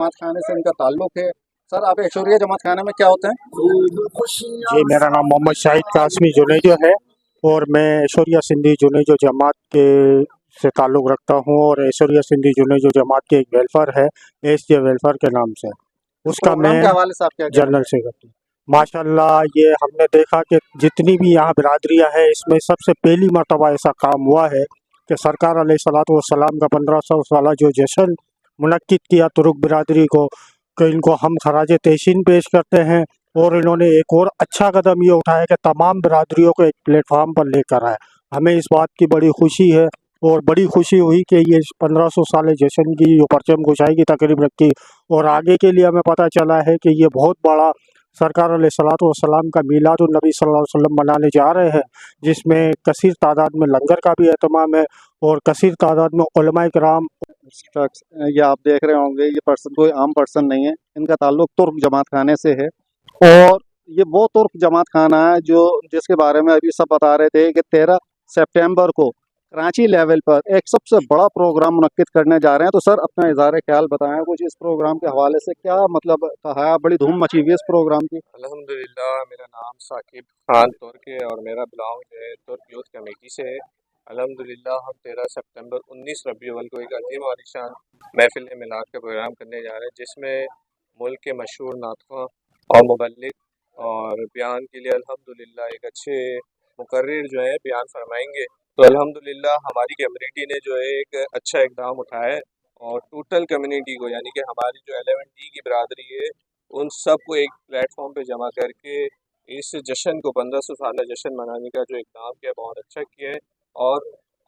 जमात खाने से इनका ताल्लुक है। सर, आप ऐश्वर्या जमात खाने में क्या होते हैं? जी, मेरा नाम मोहम्मद शाहिद कासमी जुनेजो है और मैं ऐश्वर्या सिंधी जुनेजो जमात के से ताल्लुक़ रखता हूँ और ऐश्वर्या सिंधी जुनेजो जमात के एक वेलफेयर है, एसजे वेलफेयर के नाम से, इस उसका प्रोग्राम मैं के हवाले से आप क्या कहना जनरल सेक्रेटरी। माशाल्लाह, ये हमने देखा कि जितनी भी यहाँ बिरादरियाँ हैं, इसमें सबसे पहली मर्तबा ऐसा काम हुआ है कि सरकार अलैहिस्सलातु वस्सलाम का 1500 साला जो जश्न मुनक्किद किया तुर्क बिरादरी को, कि इनको हम खराज तहसीन पेश करते हैं। और इन्होंने एक और अच्छा कदम ये उठाया कि तमाम बिरादरियों को एक प्लेटफार्म पर लेकर आए। हमें इस बात की बड़ी खुशी है और बड़ी खुशी हुई कि ये 1500 साल जश्न की जो परचम कुशाई की तकरीब रखी और आगे के लिए हमें पता चला है कि ये बहुत बड़ा सरकार अलैहिस्सलातु वस्सलाम का मीलादुन नबी सल्लल्लाहु अलैहि वसल्लम मनाने जा रहे हैं, जिसमें कसीर तादाद में लंगर का भी एहतमाम है और कसीर तादाद में उलमाए किराम। शख्स, ये आप देख रहे होंगे, ये पर्सन कोई आम पर्सन नहीं है। इनका ताल्लुक तुर्क जमात खाने से है और ये वो तुर्क जमात खाना है जो जिसके बारे में अभी सब बता रहे थे कि 13 सितंबर को कराची लेवल पर एक सबसे बड़ा प्रोग्राम मुनक्किद करने जा रहे हैं। तो सर, अपना इज़हार ख्याल बताएं कुछ इस प्रोग्राम के हवाले से, क्या मतलब कहा है? बड़ी धूम मची हुई है इस प्रोग्राम की। अल्हम्दुलिल्लाह, मेरा नाम साकिब खान तुर्क है और मेरा बिलोंग जो है तुर्क यूथ कमेटी से है। अल्हम्दुलिल्लाह, हम 13 सितंबर 19 रबी अव्वल को एक अजीम आलीशान महफिल मिलाद का प्रोग्राम करने जा रहे हैं, जिसमें मुल्क के मशहूर नातख़्वां और मुबल्लिग और बयान के लिए अल्हम्दुलिल्लाह एक अच्छे मुकर्रिर जो है बयान फरमाएंगे। तो अल्हम्दुलिल्लाह हमारी कम्युनिटी ने जो है एक अच्छा इक़दाम उठाया है और टोटल कम्युनिटी को, यानी कि हमारी जो 11D की बिरादरी है, उन सब को एक प्लेटफॉर्म पे जमा करके इस जश्न को 1500 साल जश्न मनाने का जो इक़दाम किया, बहुत अच्छा किया है। और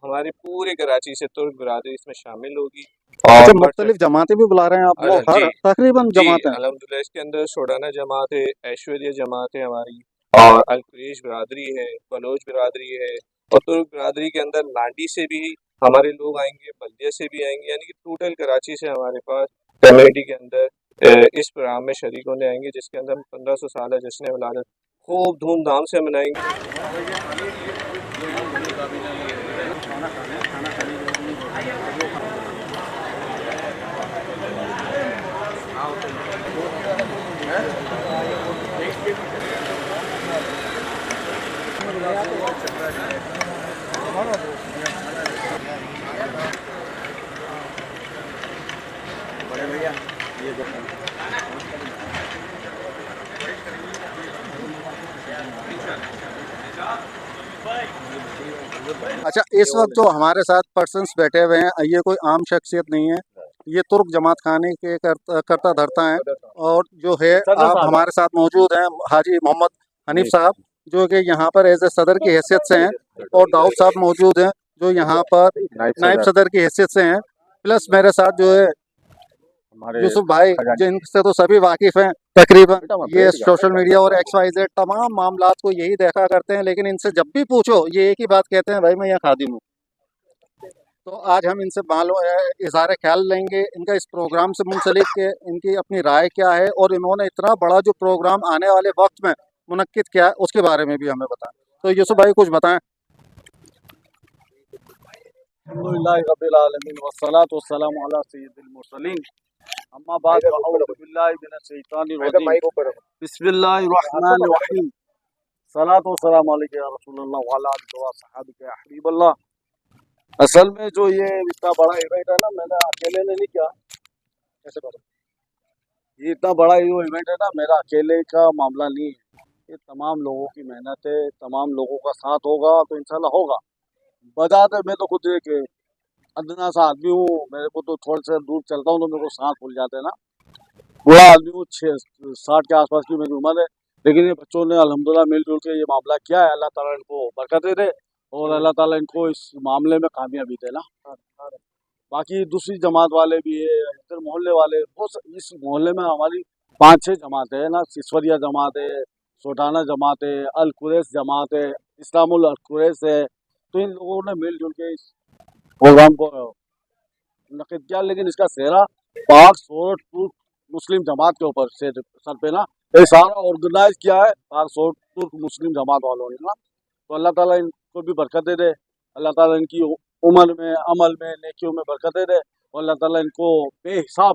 हमारे पूरे कराची से तुर्क बिरादरी इसमें शामिल होगी अच्छा, और मुख्तलिफ जमातें भी बुला रहे हैं आप? वो हर जी तकरीबन जी जमातें हैं। अल्हम्दुलिल्लाह, इसके अंदर शोडाना जमात है, ऐश्वर्या जमात है हमारी, और अल-कुरैश बिरादरी है, बलोच बिरादरी है, और तुर्क बिरादरी के अंदर लांडी से भी हमारे लोग आएंगे, बल्दिया से भी आएंगे, यानी कि टोटल कराची से हमारे पास कम्युनिटी के अंदर इस प्रोग्राम में शरीक होने आएंगे, जिसके अंदर हम 1500 साल जश्न विलादत खूब धूमधाम से मनाएंगे। अच्छा, इस वक्त जो हमारे साथ पर्सन्स बैठे हुए हैं, ये कोई आम शख्सियत नहीं है। ये तुर्क जमात खाने के करता धरता हैं और जो है आप हमारे साथ मौजूद हैं हाजी मोहम्मद हनीफ साहब, जो कि यहाँ पर एज ए सदर की हैसियत से हैं, और दाऊद साहब मौजूद हैं जो यहाँ पर नायब सदर की हैसियत से हैं। प्लस मेरे साथ जो है यूसुफ भाई, जिनसे तो सभी वाकिफ हैं तकरीबन। ये सोशल मीडिया और XYZ तमाम मामलात को यही देखा करते हैं, लेकिन इनसे जब भी पूछो ये एक ही बात कहते हैं, भाई मैं यहाँ खादिम हूँ। तो आज हम इनसे इज़हार ख्याल लेंगे इनका इस प्रोग्राम से मुंसलिक के इनकी अपनी राय क्या है, और इन्होंने इतना बड़ा जो प्रोग्राम आने वाले वक्त में मुनक्किद किया है उसके बारे में भी हमें बताएं। तो यूसुफ भाई कुछ बताएं। अल्हम्दुलिल्लाहि रब्बिल आलमीन वस्सलातु वस्सलामु अला सय्यिदिल मुरसलीन अम्मा बाद अऊज़ु बिल्लाहि मिनश शैतानिर रजीम बिस्मिल्लाहिर रहमानिर रहीम सलातु वस्सलामु अलैका या रसूलल्लाह व अला आलिहि व सहाबिका या हबीबल्लाह। असल में जो ये इतना बड़ा इवेंट है ना, मैंने अकेले ने नहीं किया। कैसे करो, ये इतना बड़ा ये इवेंट है ना, मेरा अकेले का मामला नहीं है। ये तमाम लोगों की मेहनत है, तमाम लोगों का साथ होगा तो इंशाल्लाह होगा। बजाते मैं तो खुद एक अदना सा आदमी हूँ, मेरे को तो थोड़े से दूर चलता हूँ तो मेरे को सांस फूल जाते हैं ना। बूढ़ा आदमी हूँ, 60 के आसपास की मेरी उम्र है, लेकिन ये बच्चों ने अल्हम्दुलिल्लाह मिलजुल के ये मामला किया है। अल्लाह ताला इनको बरकतें दे और अल्लाह ताला इनको इस मामले में कामयाबी दे ना। बाकी दूसरी जमात वाले भी है, इधर मोहल्ले वाले, इस मोहल्ले में हमारी 5-6 जमात है ना। सिसवरिया जमात है, सोटाना जमात है, अल कुरैश जमात है, इस्लामुल अल कुरैश है। तो इन लोगों ने मिलजुल के इस प्रोग्राम को मुनक्किद किया, लेकिन इसका सेहरा पाक सोरठ तुर्क मुस्लिम जमात के ऊपर से सर पे ना ये सारा ऑर्गेनाइज किया है पाक सोरठ तुर्क मुस्लिम जमात वालों ने ना। तो अल्लाह ताला इनको भी बरकतें दे, अल्लाह ताला इनकी उम्र में, अमल में, नेकियों में बरकतें दे, और अल्लाह ताला इनको बेहिसाब